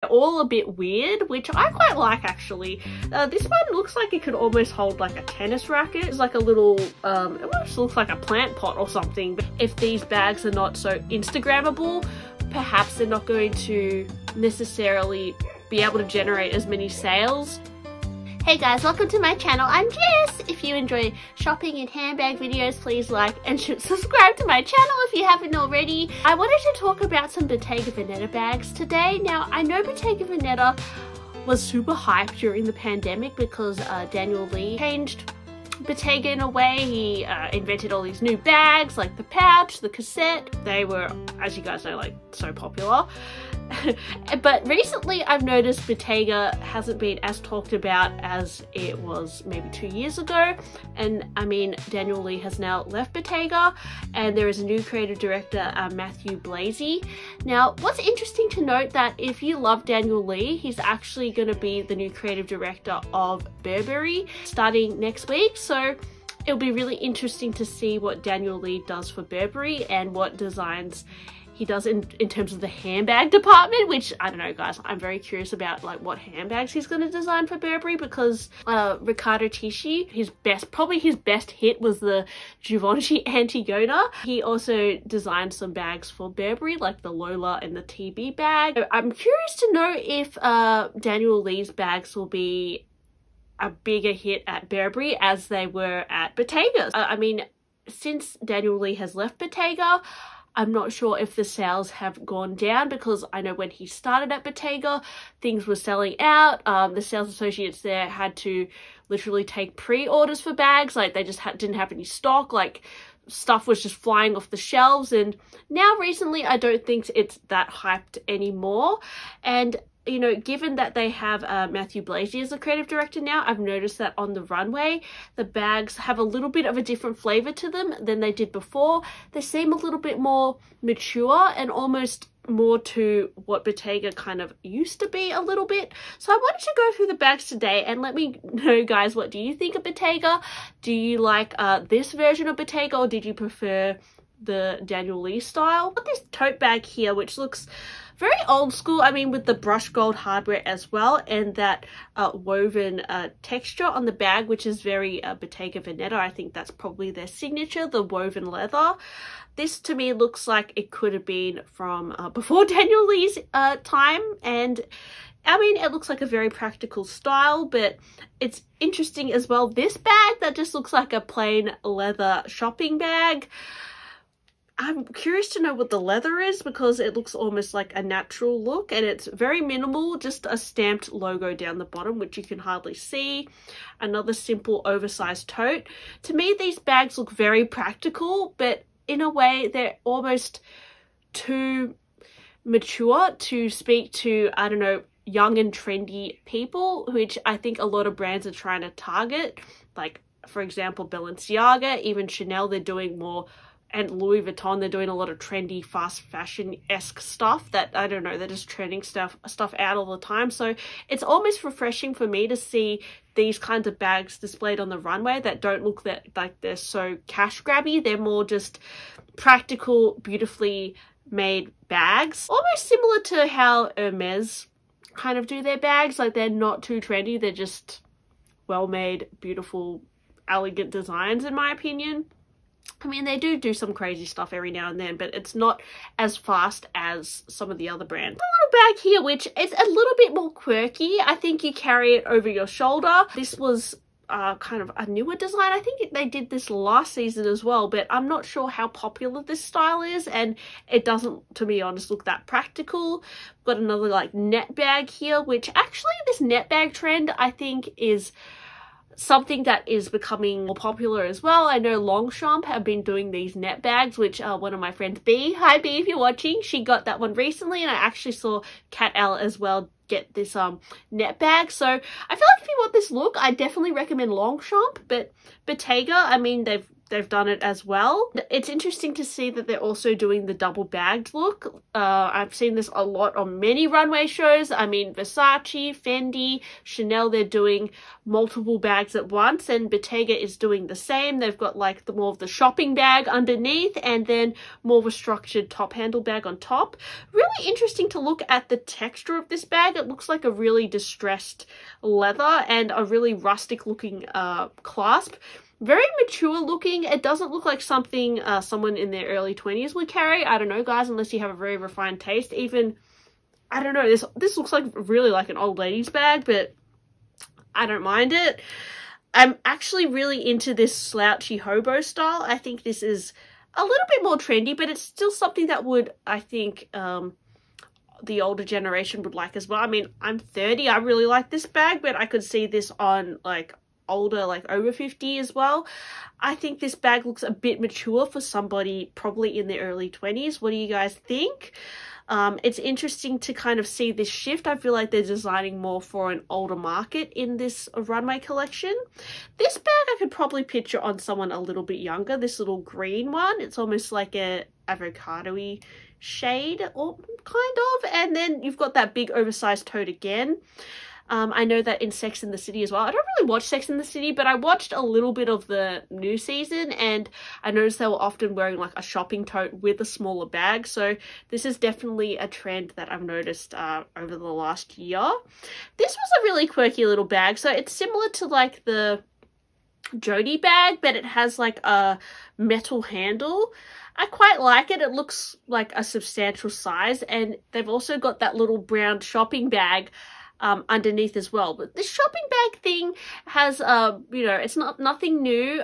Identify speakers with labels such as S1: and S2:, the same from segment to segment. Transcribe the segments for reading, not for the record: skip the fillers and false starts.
S1: all a bit weird, which I quite like actually. This one looks like it could almost hold like a tennis racket. It's like a little, it almost looks like a plant pot or something. But if these bags are not so Instagrammable, perhaps they're not going to necessarily be able to generate as many sales. Hey guys, welcome to my channel. I'm Jess. If you enjoy shopping and handbag videos, please like and subscribe to my channel if you haven't already. I wanted to talk about some Bottega Veneta bags today. Now, I know Bottega Veneta was super hyped during the pandemic because Daniel Lee changed Bottega in a way. He invented all these new bags like the pouch, the cassette. They were, as you guys know, like so popular. But recently I've noticed Bottega hasn't been as talked about as it was maybe 2 years ago. And I mean, Daniel Lee has now left Bottega and there is a new creative director, Matthew Blasey. Now, what's interesting to note that if you love Daniel Lee, he's actually going to be the new creative director of Burberry starting next week. So it'll be really interesting to see what Daniel Lee does for Burberry and what designs he does in terms of the handbag department, which I don't know guys, I'm very curious about like what handbags he's going to design for Burberry, because Riccardo Tisci, probably his best hit was the Givenchy Antigona. He also designed some bags for Burberry like the Lola and the TB bag. So I'm curious to know if Daniel Lee's bags will be a bigger hit at Burberry as they were at Bottega. I mean, since Daniel Lee has left Bottega, I'm not sure if the sales have gone down, because I know when he started at Bottega, things were selling out. The sales associates there had to literally take pre-orders for bags. Like they just didn't have any stock. Like stuff was just flying off the shelves. And now recently, I don't think it's that hyped anymore. And you know, given that they have Matthew Blasey as the creative director now, I've noticed that on the runway, the bags have a little bit of a different flavor to them than they did before. They seem a little bit more mature and almost more to what Bottega kind of used to be a little bit. So I wanted to go through the bags today and let me know, guys, what do you think of Bottega? Do you like this version of Bottega, or did you prefer the Daniel Lee style? I've got this tote bag here, which looks very old school. I mean, with the brushed gold hardware as well, and that woven texture on the bag, which is very Bottega Veneta. I think that's probably their signature, the woven leather. This to me looks like it could have been from before Daniel Lee's time, and I mean, it looks like a very practical style, but it's interesting as well. This bag that just looks like a plain leather shopping bag. I'm curious to know what the leather is, because it looks almost like a natural look, and it's very minimal, just a stamped logo down the bottom, which you can hardly see. Another simple oversized tote. To me, these bags look very practical, but in a way they're almost too mature to speak to, I don't know, young and trendy people, which I think a lot of brands are trying to target. Like, for example, Balenciaga, even Chanel, they're doing more, and Louis Vuitton, they're doing a lot of trendy, fast fashion-esque stuff that, I don't know, they're just trending stuff out all the time. So it's almost refreshing for me to see these kinds of bags displayed on the runway that don't look that like they're so cash grabby. They're more just practical, beautifully made bags. Almost similar to how Hermes kind of do their bags. Like, they're not too trendy. They're just well-made, beautiful, elegant designs, in my opinion. I mean, they do some crazy stuff every now and then, but it's not as fast as some of the other brands. A little bag here, which is a little bit more quirky. I think you carry it over your shoulder. This was kind of a newer design. I think they did this last season as well, but I'm not sure how popular this style is, and it doesn't, to be honest, look that practical. Got another like net bag here, which actually this net bag trend I think is something that is becoming more popular as well. I know Longchamp have been doing these net bags, which one of my friends, B, hi B if you're watching, she got that one recently, and I actually saw Kat L as well get this net bag. So I feel like if you want this look, I definitely recommend Longchamp. But Bottega, I mean, they've they've done it as well. It's interesting to see that they're also doing the double bagged look. I've seen this a lot on many runway shows. I mean, Versace, Fendi, Chanel, they're doing multiple bags at once, and Bottega is doing the same. They've got like the more of the shopping bag underneath and then more of a structured top handle bag on top. Really interesting to look at the texture of this bag. It looks like a really distressed leather and a really rustic looking clasp. Very mature looking. It doesn't look like something someone in their early 20s would carry. I don't know, guys, unless you have a very refined taste. Even, I don't know, this looks like really like an old lady's bag, but I don't mind it. I'm actually really into this slouchy hobo style. I think this is a little bit more trendy, but it's still something that would, I think, the older generation would like as well. I mean, I'm 30. I really like this bag, but I could see this on like older, like over 50 as well. I think this bag looks a bit mature for somebody probably in their early 20s. What do you guys think? It's interesting to kind of see this shift. I feel like they're designing more for an older market in this runway collection. This bag I could probably picture on someone a little bit younger. This little green one, it's almost like a avocado-y shade, or kind of. And then you've got that big oversized tote again. I know that in Sex and the City as well. I don't really watch Sex and the City, but I watched a little bit of the new season, and I noticed they were often wearing like a shopping tote with a smaller bag. So this is definitely a trend that I've noticed over the last year. This was a really quirky little bag. So it's similar to like the Jodie bag, but it has like a metal handle. I quite like it. It looks like a substantial size, and they've also got that little brown shopping bag underneath as well. But this shopping bag thing has, you know, it's nothing new.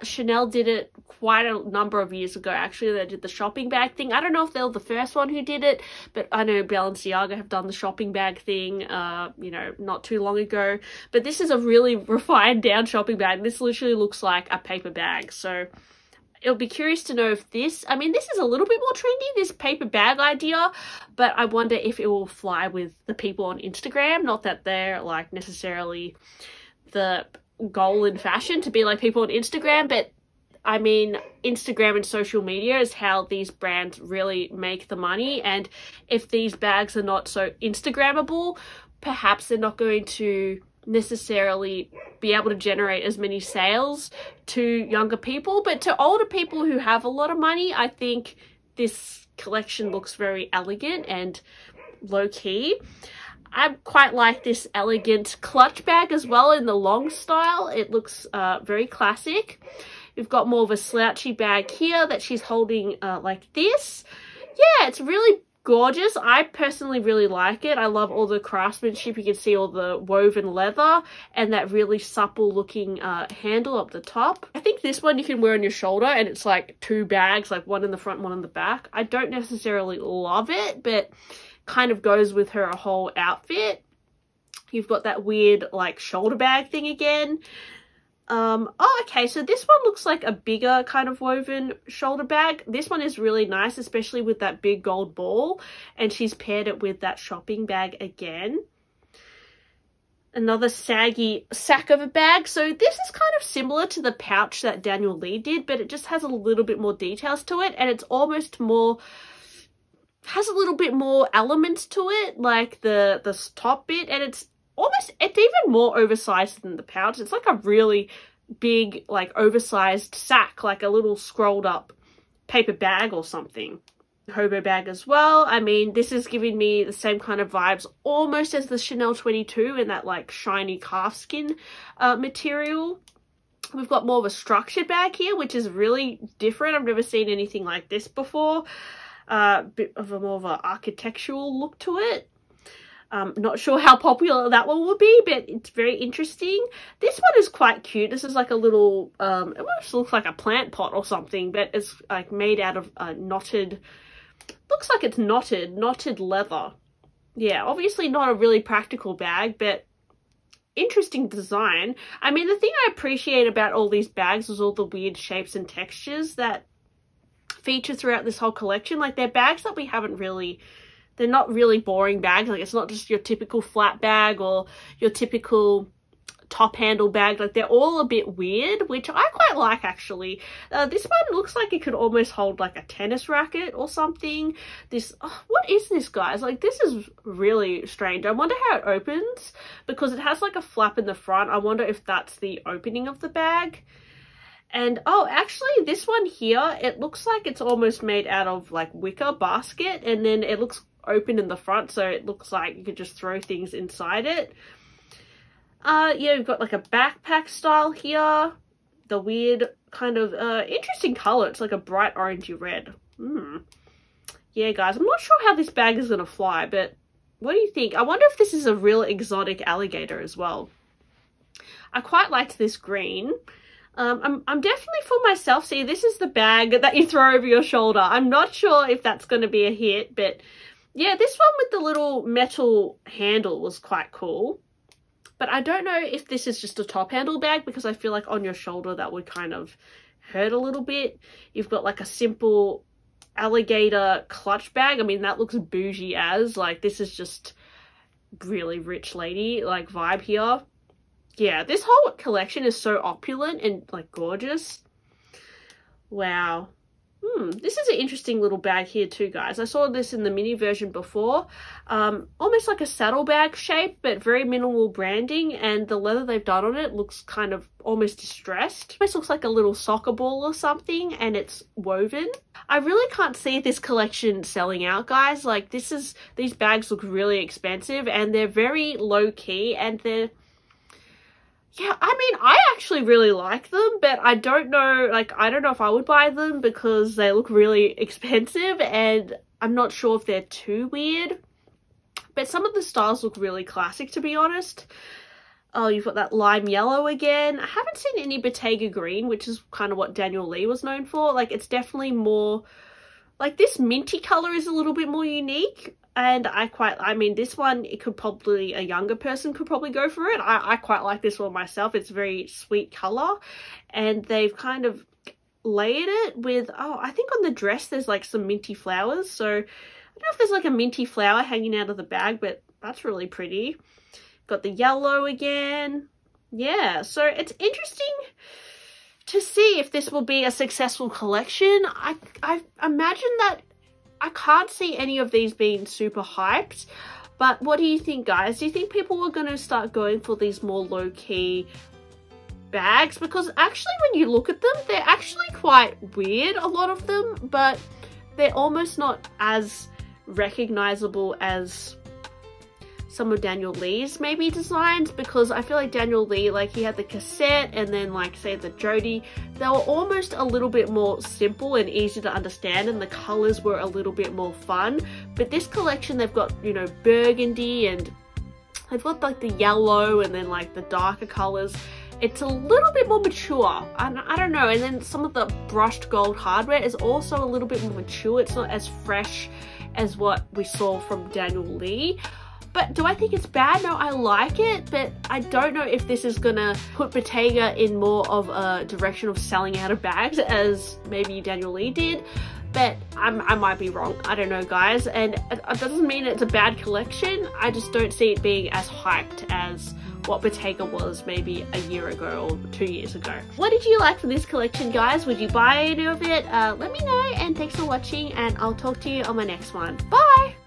S1: Chanel did it quite a number of years ago, actually. They did the shopping bag thing. I don't know if they were the first one who did it, but I know Balenciaga have done the shopping bag thing, you know, not too long ago. But this is a really refined down shopping bag. This literally looks like a paper bag. So it'll be curious to know if this, I mean, this is a little bit more trendy, this paper bag idea, but I wonder if it will fly with the people on Instagram. Not that they're like necessarily the goal in fashion to be like people on Instagram, but I mean, Instagram and social media is how these brands really make the money. And if these bags are not so Instagrammable, perhaps they're not going to necessarily be able to generate as many sales to younger people, but to older people who have a lot of money, I think this collection looks very elegant and low-key. I quite like this elegant clutch bag as well in the long style. It looks very classic. We've got more of a slouchy bag here that she's holding like this. Yeah, it's really gorgeous. I personally really like it. I love all the craftsmanship. You can see all the woven leather and that really supple looking handle up the top. I think this one you can wear on your shoulder, and it's like two bags, like one in the front, one in the back. I don't necessarily love it, but kind of goes with her whole outfit. You've got that weird like shoulder bag thing again. Oh, okay, so this one looks like a bigger kind of woven shoulder bag. This one is really nice, especially with that big gold ball, and she's paired it with that shopping bag again. Another saggy sack of a bag. So this is kind of similar to the pouch that Daniel Lee did, but it just has a little bit more details to it, and it's almost more, has a little bit more elements to it, like the top bit, and it's even more oversized than the pouch. It's like a really big, like oversized sack, like a little scrolled up paper bag or something. Hobo bag as well. I mean, this is giving me the same kind of vibes almost as the Chanel 22 in that like shiny calfskin material. We've got more of a structured bag here, which is really different. I've never seen anything like this before. Bit of a more of an architectural look to it. Not sure how popular that one will be, but it's very interesting. This one is quite cute. This is like a little, it almost looks like a plant pot or something, but it's like made out of knotted, looks like it's knotted leather. Yeah, obviously not a really practical bag, but interesting design. I mean, the thing I appreciate about all these bags is all the weird shapes and textures that feature throughout this whole collection. Like, they're bags that we haven't really, they're not really boring bags. Like, it's not just your typical flat bag or your typical top handle bag. Like they're all a bit weird, which I quite like actually. This one looks like it could almost hold like a tennis racket or something. This, oh, what is this, guys? Like this is really strange. I wonder how it opens because it has like a flap in the front. I wonder if that's the opening of the bag. And oh, actually this one here, it looks like it's almost made out of like wicker basket, and then it looks open in the front, so it looks like you could just throw things inside it. Yeah, you've got like a backpack style here. The weird kind of interesting color. It's like a bright orangey red. Yeah, guys, I'm not sure how this bag is gonna fly, but what do you think? I wonder if this is a real exotic alligator as well. I quite liked this green. I'm definitely for myself. See, this is the bag that you throw over your shoulder. I'm not sure if that's going to be a hit, but yeah, this one with the little metal handle was quite cool. But I don't know if this is just a top handle bag, because I feel like on your shoulder that would kind of hurt a little bit. You've got like a simple alligator clutch bag. I mean, that looks bougie as, like, this is just really rich lady like vibe here. Yeah, this whole collection is so opulent and like gorgeous. Wow. This is an interesting little bag here too, guys. I saw this in the mini version before. Almost like a saddlebag shape, but very minimal branding, and the leather they've done on it looks kind of almost distressed. Almost looks like a little soccer ball or something, and it's woven. I really can't see this collection selling out, guys. Like these bags look really expensive, and they're very low key, and they're, yeah, I mean, I actually really like them, but I don't know, like, I don't know if I would buy them because they look really expensive, and I'm not sure if they're too weird. But some of the styles look really classic, to be honest. Oh, you've got that lime yellow again. I haven't seen any Bottega green, which is kind of what Daniel Lee was known for. Like, it's definitely more, like, this minty color is a little bit more unique. And I mean, this one, it could probably, a younger person could probably go for it. I quite like this one myself. It's a very sweet color, and they've kind of layered it with, oh, I think on the dress there's like some minty flowers. So I don't know if there's like a minty flower hanging out of the bag, but that's really pretty. Got the yellow again. Yeah, so it's interesting to see if this will be a successful collection. I imagine that I can't see any of these being super hyped, but what do you think, guys? Do you think people are going to start going for these more low-key bags? Because actually when you look at them, they're actually quite weird, a lot of them, but they're almost not as recognizable as some of Daniel Lee's maybe designs, because I feel like Daniel Lee, like, he had the cassette and then, like, say the Jody, they were almost a little bit more simple and easy to understand, and the colors were a little bit more fun. But this collection, they've got, you know, burgundy, and they've got like the yellow and then like the darker colors. It's a little bit more mature. I don't know. And then some of the brushed gold hardware is also a little bit more mature. It's not as fresh as what we saw from Daniel Lee. But do I think it's bad? No, I like it, but I don't know if this is gonna put Bottega in more of a direction of selling out of bags as maybe Daniel Lee did. But I might be wrong. I don't know, guys. And it doesn't mean it's a bad collection. I just don't see it being as hyped as what Bottega was maybe a year ago or 2 years ago. What did you like from this collection, guys? Would you buy any of it? Let me know, and thanks for watching, and I'll talk to you on my next one. Bye!